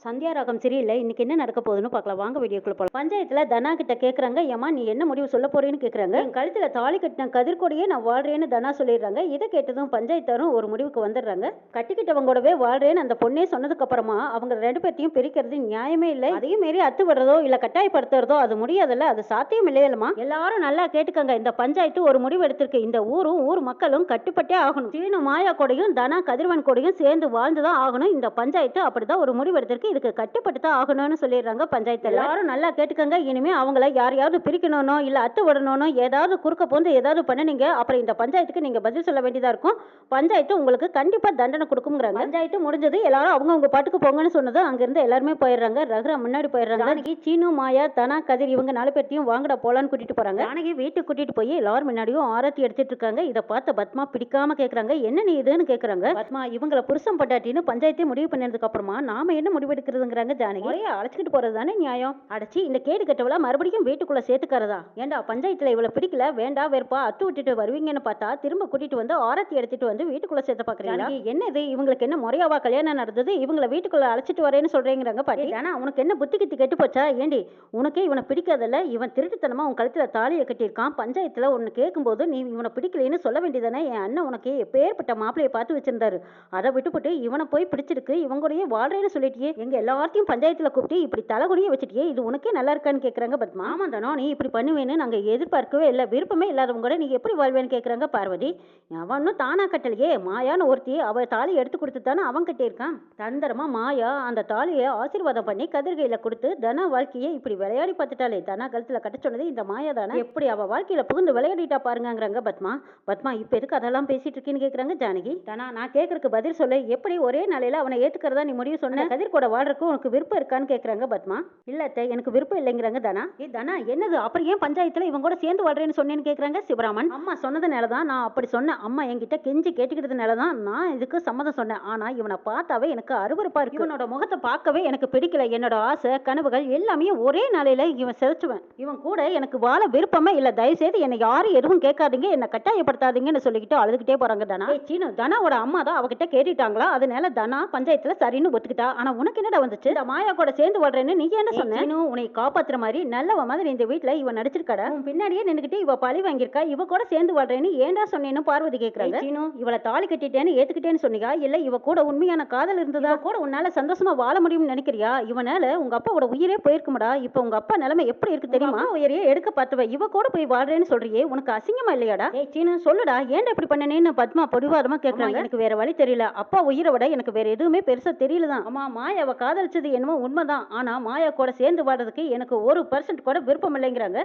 சந்தியா ராகம் சரியில்லை. இன்னைக்கு என்ன நடக்க போகுதுன்னு பார்க்கலாம். வாங்க வீடியோக்குள்ள போலாம். பஞ்சாயத்துல தனா கிட்ட கேக்குறாங்க, ஏமா நீ என்ன முடிவு சொல்ல போறேன்னு கேக்குறாங்க. என் கழுத்துல தாலி கட்டின கதிர்கொடியே நான் வாழ்றேன்னு தனா சொல்லிடுறாங்க. இதை கேட்டதும் பஞ்சாயத்தாரும் ஒரு முடிவுக்கு வந்துடுறாங்க. கட்டிக்கிட்டவங்களோடவே வாழ்றேன்னு அந்த பொண்ணே சொன்னதுக்கு அப்புறமா அவங்க ரெண்டு பேர்த்தையும் பிரிக்கிறது நியாயமே இல்லை. அதையும் மீறி அத்து விடுறதோ இல்ல கட்டாயப்படுத்துறதோ அது முடியாதுல்ல, அது சாத்தியம் இல்லையலமா. எல்லாரும் நல்லா கேட்டுக்கங்க. இந்த பஞ்சாயத்து ஒரு முடிவு எடுத்திருக்கு. இந்த ஊரும் ஊர் மக்களும் கட்டுப்பட்டே ஆகணும். சீனு மாயா கொடையும் தனா கதிர்வன் கொடையும் சேர்ந்து வாழ்ந்துதான் ஆகணும். இந்த பஞ்சாயத்து அப்படிதான் ஒரு முடிவு எடுத்திருக்கு. இதுக்கு கட்டுப்பட்டு தான் ஆகணும்னு சொல்லிடுறாங்க பஞ்சாயத்து. எல்லாரும் நல்லா கேட்டுக்கங்க. இனிமே அவங்கள யாரையாவது பிரிக்கணும்னோ இல்ல அத்து விடணும்னோ ஏதாவது குறுக்க போந்து ஏதாவது பண்ணுனீங்க, அப்புறம் இந்த பஞ்சாயத்துக்கு நீங்க பதில் சொல்ல வேண்டியதா இருக்கும். பஞ்சாயத்து உங்களுக்கு கண்டிப்பா தண்டனை கொடுக்கும்ங்கறாங்க. பஞ்சாயத்து முடிஞ்சது. எல்லாரும் அவங்க பாட்டுக்கு போங்கன்னு சொன்னது அங்கிருந்து எல்லாருமே போயிடுறாங்க. ரகுரா முன்னாடி போயிடுறாங்க. ஜானகி சீனு மாயா தனா கதிர் இவங்க 4 பேர்த்தையும் வாங்கடா போலான்னு கூட்டிட்டு போறாங்க. ஜானகி வீட்டுக்கு கூட்டிட்டு போய் எல்லாரும் முன்னாடியும் ஆரத்தி எடுத்துட்டு இருக்காங்க. இதை பார்த்த பத்மா பிடிக்காம கேக்குறாங்க, என்ன நீ இதுன்னு கேக்குறாங்க. பத்மா இவங்கள புருஷன் பட்டாட்டின்னு பஞ்சாயத்தை முடிவு பண்ணதுக்கு அப்புறமா நாம என்ன முடிவு எடுக்கிறதுங்கிறாங்க ஜானகி. அழைச்சிட்டு போறது தானே நியாயம். அடைச்சி இந்த கேடு கட்டவள மறுபடியும் வீட்டுக்குள்ள சேர்த்துக்கிறதா? ஏண்டா பஞ்சாயத்துல இவ்வளவு பிடிக்கல வேண்டா வெறுப்பா அத்து விட்டுட்டு வருவீங்கன்னு பார்த்தா திரும்ப கூட்டிட்டு வந்து ஆரத்தி எடுத்துட்டு வந்து வீட்டுக்குள்ள சேர்த்து பாக்குறீங்களா? என்னது இவங்களுக்கு என்ன முறையாவா கல்யாணம் நடந்தது? இவங்களை வீட்டுக்குள்ள அழைச்சிட்டு வரேன்னு சொல்றேங்கிறாங்க பாட்டி. ஆனா உனக்கு என்ன புத்தி கித்தி கெட்டு போச்சா? ஏண்டி உனக்கே இவனை பிடிக்காதல்ல? இவன் திருட்டுத்தனமா உன் கழுத்துல தாலியை கட்டியிருக்கான். பஞ்சாயத்துல ஒன்னு கேட்கும் போது நீ இவனை பிடிக்கலன்னு சொல்ல வேண்டியதானே? என் அண்ணன் உனக்கு எப்பேற்பட்ட மாப்பிளையை பார்த்து வச்சிருந்தாரு. அதை விட்டுப்பட்டு இவனை போய் பிடிச்சிருக்கு இவங்களுடைய வாழ்றேன்னு சொல்லிட்டியே. எங்க எல்லாத்தையும் பஞ்சாயத்துல கூப்பிட்டு இப்படி தலைகுடிய வச்சுட்டியே, இது உனக்கே நல்லா இருக்கான்னு கேக்குறாங்க பத்மா. ஆமா தானோ, நீ இப்படி பண்ணுவேன்னு நாங்க எதிர்பார்க்கவே இல்லை. விருப்பமே இல்லாதவங்க கூட நீ எப்படி வாழ்வேன்னு கேக்குறாங்க பார்வதி. அவனும் தானா கட்டலையே, மாயான்னு ஒருத்தி அவ தாலி எடுத்து கொடுத்து தானே அவன் கட்டியிருக்கான். தந்திரமா மாயா அந்த தாலியை ஆசீர்வாதம் பண்ணி கதிர்கையில கொடுத்து தனா வாழ்க்கையை இப்படி விளையாடி பார்த்துட்டாலே. தனா கழுத்துல கட்ட சொன்னது இந்த மாயா தானே. எப்படி அவ வாழ்க்கையில புகுந்து விளையாடிட்டா பாருங்கிறாங்க பத்மா. பத்மா இப்ப எதுக்கு அதெல்லாம் பேசிட்டு இருக்கீன்னு கேக்குறாங்க ஜானகி. தானா நான் கேக்குறதுக்கு பதில் சொல்லு. எப்படி ஒரே நாளையில அவனை ஏத்துக்கிறதா நீ முடிவு சொன்ன? கதிர் கூட வாழ்றதுக்கு உனக்கு விருப்பம் இருக்கான்னு கேக்குறாங்க பத்மா. இல்ல எனக்கு விருப்பம் இல்லைங்கிறாங்க தனா. தனா என்னது அப்புறம் ஏன் பஞ்சாயத்துல இவங்க கூட சேர்ந்து வாழ்றேன்னு சொன்னேன்னு கேக்குறாங்க சிவராமன். அம்மா சொன்னதுனாலதான் நான் அப்படி சொன்னேன். அம்மா என்கிட்ட கெஞ்சி கேட்டுக்கிட்டதுனாலதான் நான் இதுக்கு சம்மதம் சொன்னேன். ஆனா இவனை பார்த்தாவே எனக்கு அருவருப்பா இருக்கு. இவனோட முகத்தை பார்க்கவே எனக்கு பிடிக்கல. என்னோட ஆசை கனவுகள் எல்லாமே ஒரே நாளையில இவன் செலுத்துவேன். இவன் கூட எனக்கு வாழ விருப்பமே இல்ல. தயவு செய்து என்னை யாரும் எதுவும் கேட்காதீங்க, என்ன கட்டாயப்படுத்தாதீங்கன்னு சொல்லிக்கிட்டு அழுதுகிட்டே போறாங்க தனா. சீனு தனாவோட அம்மா தான் அவகிட்ட கேட்டுட்டாங்களா, அதனால தனா பஞ்சாயத்துல சரின்னு ஒத்துக்கிட்டா. ஆனா உனக்கு என்னடா வந்துச்சு? இந்த மாயா கூட சேர்ந்து வாழ்றேன்னு நீ என்ன சொன்ன? உன்னை காப்பாத்துற மாதிரி நல்லவ மாதிரி இந்த வீட்டுல இவ நடிச்சிருக்காடா. உன் பின்னாடியே நின்னுக்கிட்டு இவ பழி வாங்கியிருக்கா. இவ கூட சேர்ந்து வாழ்றேன்னு ஏன்டா சொன்னேன்னு பார்வதி கேக்குறாங்க. இவளை தாலி கட்டிட்டேன்னு ஏத்துக்கிட்டேன்னு சொன்னீங்க இல்ல இவ கூட உண்மையான காதல் இருந்ததா? கூட உன்னால சந்தோஷமா வாழ முடியும்னு நினைக்கிறியா? இவனால உங்க அப்பாவோட உயிரே போயிருக்குமடா. இப்ப உங்க அப்பா நிலைமை எப்படி இருக்கு தெரியுமா? உயிரையே எடுக்க பார்த்துவ இவ கூட போய் வாழ்றேன்னு சொல்றியே, உனக்கு அசிங்கமா இல்லையாடா? சீனு சொல்லுடா ஏன்டா இப்படி பண்ணனேன்னு பத்மா பிடிவாதமா கேக்குறாங்க. எனக்கு வேற வழி தெரியல. அப்பா உயிரை விட எனக்கு வேற எதுவுமே பெருசா தெரியலதான். ஆமா மாயாவை காதலிச்சது என்னமோ உண்மைதான். ஆனா மாயா கூட சேர்ந்து வாழ்றதுக்கு எனக்கு 1% கூட விருப்பம் இல்லைங்கிறாங்க.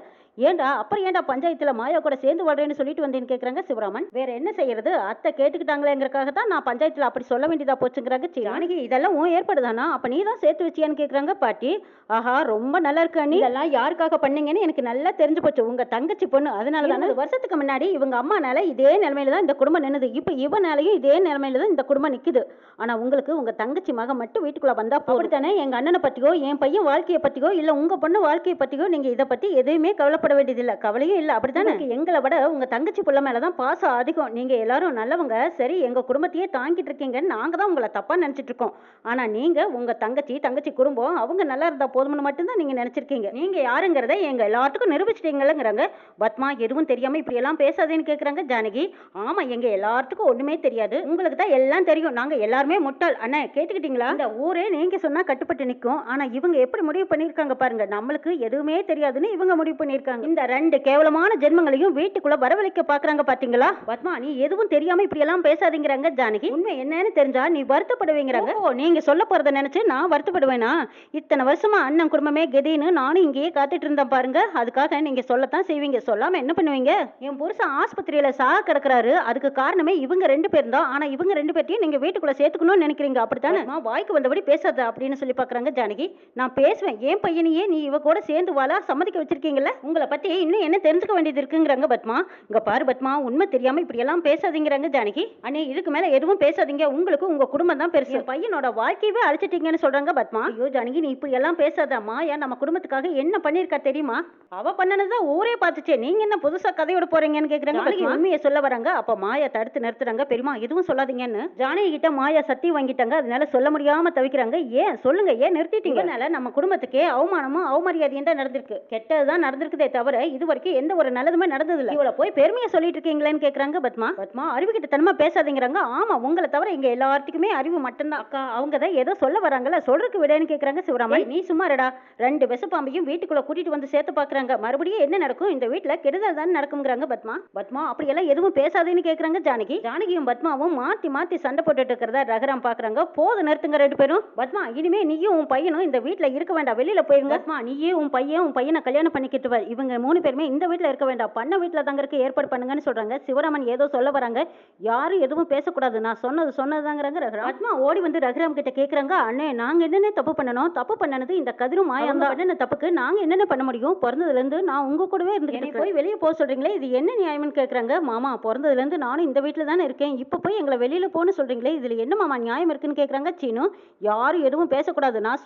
ஏண்டா அப்புறம் ஏண்டா பஞ்சாயத்துல மாயா கூட சேர்ந்து வாழ்றேன்னு சொல்லிட்டு வந்தேன்னு கேக்குறாங்க சிவராமன். வேற என்ன செய்யறது, அத்தை கேட்டுக்கிட்டாங்களேங்கிறக்காக தான் நான் பஞ்சாயத்துல அப்படி சொல்ல வேண்டியதா போச்சுங்கிறாங்க ஜானகி. இதெல்லாம் உன் ஏற்பாடுதானா? அப்ப நீ தான் சேர்த்து வச்சியான்னு கேக்குறாங்க பாட்டி. ஆஹா ரொம்ப நல்லா இருக்கு அண்ணி. இதெல்லாம் யாருக்காக பண்ணீங்கன்னு எனக்கு நல்லா தெரிஞ்சு போச்சு. உங்க தங்கச்சி பொண்ணு. அதனாலதான் 20 வருஷத்துக்கு முன்னாடி இவங்க அம்மானால இதே நிலைமையில தான் இந்த குடும்பம் நின்னுது. இப்ப இவனாலையும் இதே நிலைமையில தான் இந்த குடும்பம் நிக்குது. ஆனா உங்களுக்கு உங்க தங்கச்சி மகன் மட்டும் வீட்டுக்குள்ள வந்தா போடுதானே. எங்க அண்ணனை பத்தியோ என் பையன் வாழ்க்கையை பத்தியோ இல்ல உங்க பொண்ணு வாழ்க்கையை பத்தியோ நீங்க இதை பத்தி எதையுமே கவலைப்பட வேண்டியதில்லை. கவலையும் இல்லை. அப்படித்தானே? எங்களை விட உங்க தங்கச்சி புள்ள மேலதான் பாசம் அதிகம். நீங்க எல்லாரும் நல்லவங்க. சரி எங்க குடும்பத்தையே தாங்கிட்டு இருக்கீங்கன்னு நாங்க தான் உங்களை தப்பா நினைச்சிட்டு இருக்கோம். ஆனா நீங்க உங்க தங்கச்சி குடும்பம் அவங்க நல்லா இருந்தா போதும்னு மட்டும்தான் நீங்க நினைச்சிருக்கீங்க. நீங்க யாருங்கிறத எங்க எல்லாத்துக்கும் நிரூபிச்சிட்டீங்களங்கிறாங்க பத்மா. எதுவும் தெரியாம இப்படி எல்லாம் பேசாதேன்னு கேக்குறாங்க ஜானகி. ஆமா எங்க எல்லாத்துக்கும் ஒண்ணுமே தெரியாது. உங்களுக்கு தான் எல்லாம் தெரியும். நாங்க எல்லாருமே முட்டாள். அண்ணா கேட்டுக்கிட்டீங்களா? இந்த ஊரே நீங்க சொன்னா கட்டுப்பட்டு நிற்கும். ஆனா இவங்க எப்படி முடிவு பண்ணிருக்காங்க பாருங்க. நம்மளுக்கு எதுவுமே தெரியாதுன்னு இவங்க முடிவு பண்ணிருக்காங்க. இந்த 2 கேவலமான ஜென்மங்களையும் வீட்டுக்குள்ள வரவழைக்க பாக்குறாங்க பாத்தீங்களா? பத்மா நீ எதுவும் தெரியாம இப்படி எல்லாம் பேசாதீங்கிறாங்க ஜானகி. உண்மை என்னன்னு தெரிஞ்சா நீ வருத்தப்படுவீங்கிறாங்க. நீங்க சொல்ல போறத நினைச்சு நான் வருத்தப்படுவேனா? இத்தனை வருஷமா அண்ணன் குடும்பமே கெதின்னு நானும் இங்கேயே காத்துட்டு இருந்தேன் பாருங்க. அதுக்காக நீங்க சொல்லத்தான் செய்வீங்க. சொல்லாம என்ன பண்ணுவீங்க? என் புருஷன் ஆஸ்பத்திரியில சாக கிடக்குறாரு. அதுக்கு காரணமே இவங்க 2 பேரும் தான். ஆனா இவங்க 2 பேர்த்தையும் நீங்க வீட்டுக்குள்ள சேர்த்துக்கணும்னு நினைக்கிறீங்க. அப்படித்தானே? வாய்க்கு வந்தபடி பேசாத அப்படின்னு சொல்லி பாக்குறாங்க ஜானகி. நான் பேசுவேன். என் பையனையே நீ இவ கூட சேர்ந்து வாழ சம்மதிக்க வச்சிருக்கீங்கல்ல, உங்களை பத்தி இன்னும் என்ன தெரிஞ்சுக்க வேண்டியது இருக்குங்கிறாங்க பத்மா. இங்க பாரு பத்மா உண்மை தெரியாம இப்படி எல்லாம் பேசாதீங்கிறாங்க ஜானகி. அண்ணே இதுக்கு மேல எதுவும் பேசாதீங்க. உங்களுக்கு உங்க குடும்பம் தான் பெருசு. பையனோட வாழ்க்கையவே அழிச்சிட்டீங்கன்னு சொல்றாங்க பத்மா. ஐயோ ஜானகி நீ இப்படி எல்லாம் பேசாத. மாயா நம்ம குடும்பத்துக்காக என்ன பண்ணிருக்கா தெரியுமா? அவ பண்ணனதுதான் ஊரே பார்த்துச்சே. நீங்க என்ன புதுசா கதையோட போறீங்கன்னு கேக்குறாங்க. உண்மையை சொல்ல வராங்க. அப்ப மாயா தடுத்து நிறுத்துறாங்க. பெரியமா எதுவும் சொல்லாதீங்கன்னு ஜானகி கிட்ட மாயா சத்தியம் வாங்கிட்டாங்க. அதனால சொல்ல முடியாம தவிக்கிறாங்க. ஏன் சொல்லுங்க, ஏன் நிறுத்திட்டீங்க? இதனால நம்ம குடும்பத்துக்கே அவமானமும் அவமரியாதையும் தான் நடந்திருக்கு. கெட்டதுதான் நடந்திருக்குதே தவிர இது வரைக்கும் எந்த ஒரு நல்லதுமே நடந்தது இல்ல. இவ்வளவு போய் பெருமையா சொல்லிட்டு இருக்கீங்களேன்னு கேக்குறாங்க பத்மா. பத்மா அறிவுகிட்டத்தனமா பேசாதீங்கிறாங்க. ஆமா, உங்களை தவிர இங்க எல்லாத்துக்குமே அறிவு மட்டும்தான். அக்கா அவங்க தான் ஏதோ சொல்ல வராங்கல்ல, சொல்றதுக்கு விடன்னு கேக்குறாங்க சிவராமன். நீ சும்மா இருடா. 2 விஷப்பாம்பையும் வீட்டுக்குள்ள கூட்டிட்டு வந்து சேர்த்து பாக்குறாங்க. மறுபடியும் என்ன நடக்கும்? இந்த வீட்டுல கெடுதல் தான் நடக்கும்ங்கறாங்க பத்மா. பத்மா அப்படியெல்லாம் எதுவும் பேசாதேன்னு கேக்குறாங்க ஜானகி. ஜானகியும் பத்மாவும் மாத்தி மாத்தி சண்டை போட்டுட்டு இருக்கிறத ரகுராம் பாக்குறாங்க. போது நிறுத்துங்க 2 பேரும். பத்மா இனிமே நீயும் உன் பையனும் இந்த வீட்டுல இருக்க வேண்டாம், வெளியில போயிருங்க. பத்மா நீயே உன் பையனை கல்யாணம் பண்ணிக்கிட்டு வர. இவங்க 3 பேருமே இந்த வீட்டுல இருக்க வேண்டாம், பண்ண வீட்டுல தங்கறதுக்கு ஏற்பாடு பண்ணுங்கன்னு சொல்றாங்க. சிவராமன் ஏதோ சொல்ல வராங்க. யாரும் எதுவும் பேசக்கூடாது, நான் சொன்னதுதாங்கிறாங்க ரகுராம். பத்மா ஓடி வந்து ரகுராம் கிட்ட கேக்குறாங்க, அண்ணே நாங்க என்னென்ன தப்பு பண்ணணும்? தப்பு பண்ணனது இந்த கதிரும் மாயாங்க பண்ணன தப்புக்கு நாங்க என்னென்ன பண்ண முடியும்? பிறந்ததுல இருந்து நான் உங்க கூடவே இருந்துட்டு போய் வெளியே போக சொல்றீங்களே, இது என்ன நியாயம்னு கேக்குறாங்க. மாமா பிறந்ததுல இருந்து நானும் இந்த வீட்டுல தானே இருக்கேன், இப்ப போய் எங்களை வெளியில போன்னு சொல்றீங்களே, இதுல என்ன மாமா நியாயம் இருக்குன்னு கேக்குறாங்க சீனு. யாரும் எதுவும் பேசக்கூடாது, நான்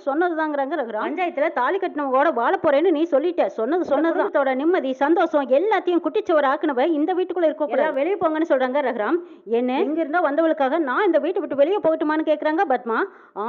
சொன்னதுதாங்கிறாங்க ரகுராம். பஞ்சாயத்துல தாலி கட்டினவங்களோட வாழ போறேன்னு நீ சொல்லிட்ட, சொன்னதோட நிம்மதி சந்தோஷம் எல்லாத்தையும் குட்டிச்சவர் ஆக்குனவ இந்த வீட்டுக்குள்ள இருக்க கூட வெளியே போங்கன்னு சொல்றாங்க ரகுராம். என்ன இங்க இருந்தா வந்தவளுக்காக நான் இந்த வீட்டை விட்டு வெளியே போகட்டுமான்னு கேக்குறாங்க பத்மா.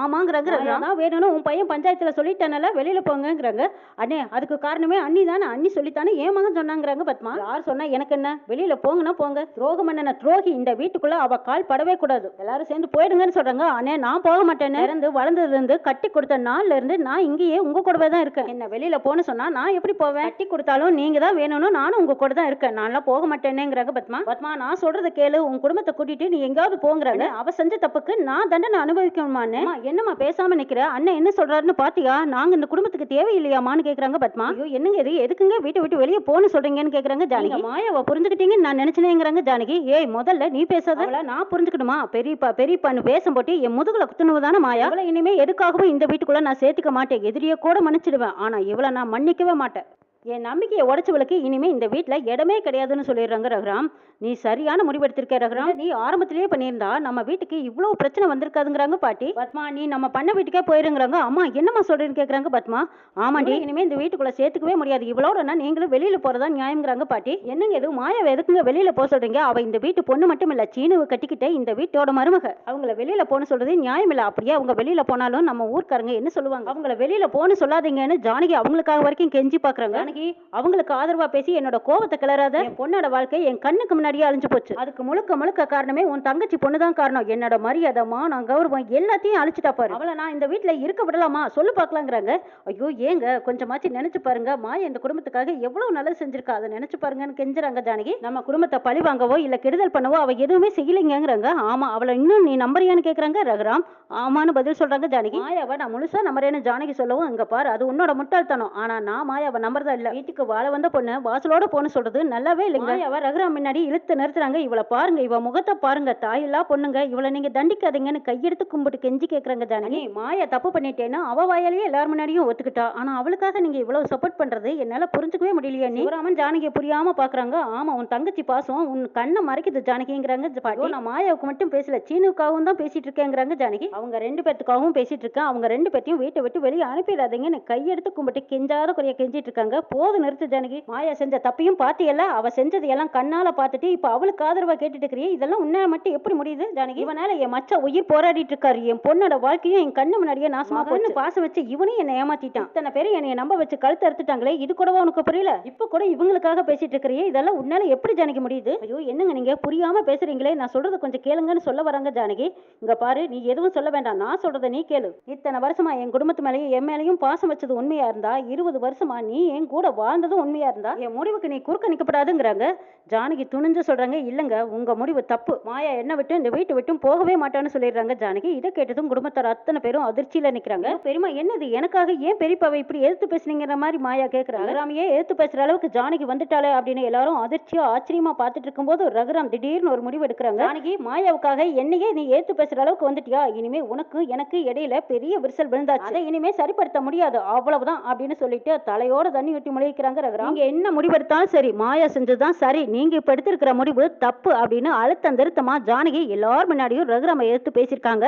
ஆமாங்கிறாங்க ரகுராம். வேணும்னு உன் பையன் பஞ்சாயத்துல சொல்லிட்டானல, வெளியில போங்கிறாங்க. அண்ணே அதுக்கு காரணமே அண்ணி தானே, அண்ணி சொல்லித்தானே ஏன் மகன் சொன்னாங்கிறாங்க பத்மா. யார் சொன்னா எனக்கு என்ன, வெளியில போங்கன்னா போங்க. துரோகம் என்ன துரோகி, இந்த வீட்டுக்குள்ள அவ கால் படவே கூடாது, எல்லாரும் சேர்ந்து போயிடுங்கன்னு சொல்றாங்க. அண்ணே நான் போக மாட்டேன், இருந்து வளர்ந்ததுல இருந்து கட்டி கொடுத்த நாள்ல இருந்து நான் இங்கேயே உங்க கூடவே தான் இருக்கேன். என்ன வெளியில போன்னு சொன்னா நான் எப்படி போவேன்? கட்டி கொடுத்தாலும் நீங்க தான் வேணும்னு நானும் உங்க கூட தான் இருக்கேன், நான்லாம் போக மாட்டேனேங்கிறாங்க பத்மா. பத்மா நான் சொல்றத கேளு, உன் குடும்பத்தை கூட்டிட்டு நீ எங்காவது போங்கிறாங்க. அவ செஞ்ச தப்புக்கு நான் தண்டனை அனுபவிக்கணுமான்னு. என்னம்மா பேசாம நிக்கிற? அண்ணன் என்ன சொல்றாருன்னு பாத்தியா? நாங்க இந்த குடும்பத்துக்கு தேவையில்லையாமான்னு கேக்குறாங்க பத்மா. ஐயோ என்னங்க இது, எதுக்குங்க வீட்டை விட்டு வெளியே போன்னு சொல்றீங்கன்னு கேக்குறாங்க ஜானகி. மாயாவை புரிஞ்சுக்கிட்டீங்கன்னு நான் நினைச்சேங்கிறாங்க ஜானகி. ஏய் முதல்ல நீ பேசாத, நான் புரிஞ்சுக்கணுமா? பெரியப்பான்னு பேசும் போட்டு என் முதுகுல குத்துனவுதான மாயா. இனிமே எதுக்காகவும் இந்த வீட்டுக்குள்ள நான் சேர்த்துக்க மாட்டேன், எதிரியை கூட மன்னிச்சிடுவேன், ஆனா இவளை நான் மன்னிக்கவே மாட்டேன். என் நம்பிக்கையை உடைச்சவளுக்கு இனிமே இந்த வீட்டுல இடமே கிடையாதுன்னு சொல்லிடுறாங்க ரகுராம். நீ சரியான முடிவெடுத்திருக்க ரகுராம், நீ ஆரம்பத்திலேயே பண்ணியிருந்தா நம்ம வீட்டுக்கு இவ்வளவு பிரச்சனை வந்திருக்காதுங்கிறாங்க பாட்டி. பத்மா நீ நம்ம பண்ண வீட்டுக்கே போயிருங்கிறாங்க. அம்மா என்னம்மா சொல்றேன்னு கேக்குறாங்க பத்மா. ஆமாண்டி இனிமே இந்த வீட்டுக்குள்ள சேர்த்துக்கவே முடியாது, இவ்வளோடனா நீங்களும் வெளியில போறதா நியாயம்ங்கிறாங்க பாட்டி. என்னங்க எதுவும் மாயாவை எதுக்குங்க வெளியில போக சொல்றீங்க? அவ இந்த வீட்டு பொண்ணு மட்டும் இல்ல, சீனுவை கட்டிக்கிட்ட இந்த வீட்டோட மருமக, அவங்கள வெளியில போன்னு சொல்றது நியாயம் இல்ல. அப்படியே அவங்க வெளியில போனாலும் நம்ம ஊர்க்காரங்க என்ன சொல்லுவாங்க? அவங்கள வெளியில போன்னு சொல்லாதீங்கன்னு ஜானகி அவங்களுக்காக வரைக்கும் கெஞ்சி பாக்குறாங்க. அவங்களுக்கு ஆதரவா பேசி என்னோட கோபத்தை கிளறாத. என் பொண்ணோட வாழ்க்கை என் கண்ணுக்கு முன்னாடியே அழிஞ்சு போச்சு, அதுக்கு முழுக்க காரணமே உன் தங்கச்சி பொண்ணுதான் காரணம். என்னோட மரியாதை மானம் கௌரவம் எல்லாத்தையும் அழிச்சிட்டா பாரு, அவளை நான் இந்த வீட்டுல இருக்க விடலாமா சொல்லு பாக்கலாங்கிறாங்க. ஐயோ ஏங்க கொஞ்சமாச்சு நினைச்சு பாருங்க, மாயா இந்த குடும்பத்துக்காக எவ்வளவு நல்லது செஞ்சிருக்கா, அதை நினைச்சு பாருங்கன்னு கெஞ்சுறாங்க ஜானகி. நம்ம குடும்பத்தை பழி வாங்கவோ இல்ல கெடுதல் பண்ணவோ அவ எதுவுமே செய்யலைங்கிறாங்க. ஆமா அவளை இன்னும் நீ நம்புறியான்னு கேக்குறாங்க ரகுராம். ஆமான்னு பதில் சொல்றாங்க ஜானகி. மாயாவை நான் முழுசா நம்புறேன்னு ஜானகி சொல்லவும், இங்க பாரு அது உன்னோட முட்டாள்தனம், ஆனா நான் மாயாவை நம்புறதா இல்ல. வீட்டுக்கு வாழ வந்த பொண்ணு வாசலோட போன்னு சொல்றது நல்லாவே இல்லைங்க. மாயாவை ரகுராம் முன்னாடி இழுத்து நிறுத்துறாங்க. இவளை பாருங்க, இவ முகத்தை பாருங்க, தாயில்லா பொண்ணுங்க, இவளை நீங்க தண்டிக்காதீங்கன்னு கையெடுத்து கும்பிட்டு கெஞ்சி கேக்குறாங்க ஜானகி. மாயா தப்பு பண்ணிட்டேன்னா அவ வாயாலேயே எல்லார் முன்னாடியும் ஒத்துக்கிட்டா, ஆனா அவளுக்காக நீங்க இவ்வளவு சப்போர்ட் பண்றது என்னால புரிஞ்சுக்கவே முடியலையா? சிவராமன் ஜானகியை புரியாம பாக்குறாங்க. ஆமா உன் தங்கச்சி பாசம் உன் கண்ணை மறைக்குது ஜானகிங்கிறாங்க பாட்டி. நான் மாயாவுக்கு மட்டும் பேசல, சீனுக்காகவும் தான் பேசிட்டு இருக்கேங்கிறாங்க ஜானகி. அவங்க 2 பேத்துக்காகவும் பேசிட்டு இருக்கேன், அவங்க 2 பேத்தையும் வீட்டை விட்டு வெளியே அனுப்பிடாதீங்கன்னு கையெடுத்து கும்பிட்டு கெஞ்சாத குறைய கெஞ்சிட்டு இருக்காங்க. போது நிறுத்து ஜானகி, மாயா செஞ்ச தப்பையும் பாத்தியல்ல, அவ செஞ்சது எல்லாம் கண்ணால பாத்துட்டு இப்ப அவளுக்கு ஆதரவா கேட்டுட்டு இருக்கிறீ, இதெல்லாம் உன்னால மட்டும் எப்படி முடியுது ஜானகி? இவனால என் மச்ச உயிர் போராடிட்டு இருக்காரு, என் பொண்ணோட வாழ்க்கையும் என் கண்ணு முன்னாடியே நாசமா போச்சு. பாசம் வச்சு இவனையும் என்னை ஏமாத்திட்டான், இத்தனை பேரு என்னைய நம்ப வச்சு கழுத்து அறுத்துட்டாங்களே, இது கூடவா உனக்கு புரியல? இப்ப கூட இவங்களுக்காக பேசிட்டு இருக்கிறீ, இதெல்லாம் உன்னால எப்படி ஜானகி முடியுது? ஐயோ என்னங்க நீங்க புரியாம பேசுறீங்களே, நான் சொல்றது கொஞ்சம் கேளுங்கன்னு சொல்ல வராங்க ஜானகி. இங்க பாரு நீ எதுவும் சொல்ல வேண்டாம், நான் சொல்றத நீ கேளு. இத்தனை வருஷமா என் குடும்பத்து மேலேயும் என் மேலேயும் பாசம் வச்சது உண்மையா இருந்தா, 20 வருஷமா நீ என் கூட வாழ்ந்ததும் உண்மையா இருந்தா, என் முடிவுக்கு நீ குறுக்க நிக்கப்படாதுங்கிறாங்க ஜானகி. துணிஞ்சு சொல்றாங்க, இல்லங்க உங்க முடிவு தப்பு, மாயா என்ன விட்டு இந்த வீட்டு விட்டும் போகவே மாட்டான்னு சொல்லிடுறாங்க ஜானகி. இதை கேட்டதும் குடும்பத்தார் அத்தனை பேரும் அதிர்ச்சியில நிக்கிறாங்க. பெரியமா என்னது எனக்காக ஏன் பெரியப்பாவை இப்படி எதிர்த்து பேசுனீங்கிற மாதிரி மாயா கேக்குறாங்க. ரகுராமையே எதிர்த்து பேசுற அளவுக்கு ஜானகி வந்துட்டாலே அப்படின்னு எல்லாரும் அதிர்ச்சியா ஆச்சரியமா பார்த்துட்டு இருக்கும்போது ரகுராம் திடீர்னு ஒரு முடிவு எடுக்கிறாங்க. ஜானகி மாயாவுக்காக என்னையே நீ எதிர்த்து பேசுற அளவுக்கு வந்துட்டியா, இனிமே உனக்கு எனக்கு இடையில பெரிய விரிசல் விழுந்தாச்சு, அதை இனிமே சரிப்படுத்த முடியாது அவ்வளவுதான் அப்படின்னு சொல்லிட்டு தலையோட தண்ணி ஊட்டி முழிக்கிறாங்க ரகுராம். நீங்க என்ன முடிவெடுத்தாலும் சரி, மாயா செஞ்சதுதான் சரி, நீங்க இப்ப எடுத்திருக்கிற முடிவு தப்பு அப்படின்னு அழுத்தம் திருத்தமா ஜானகி எல்லார் முன்னாடியும் ரகுராமை எதிர்த்து பேசியிருக்காங்க.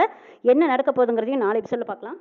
என்ன நடக்க போகுதுங்கிறதையும் நாளை சொல்ல பார்க்கலாம்.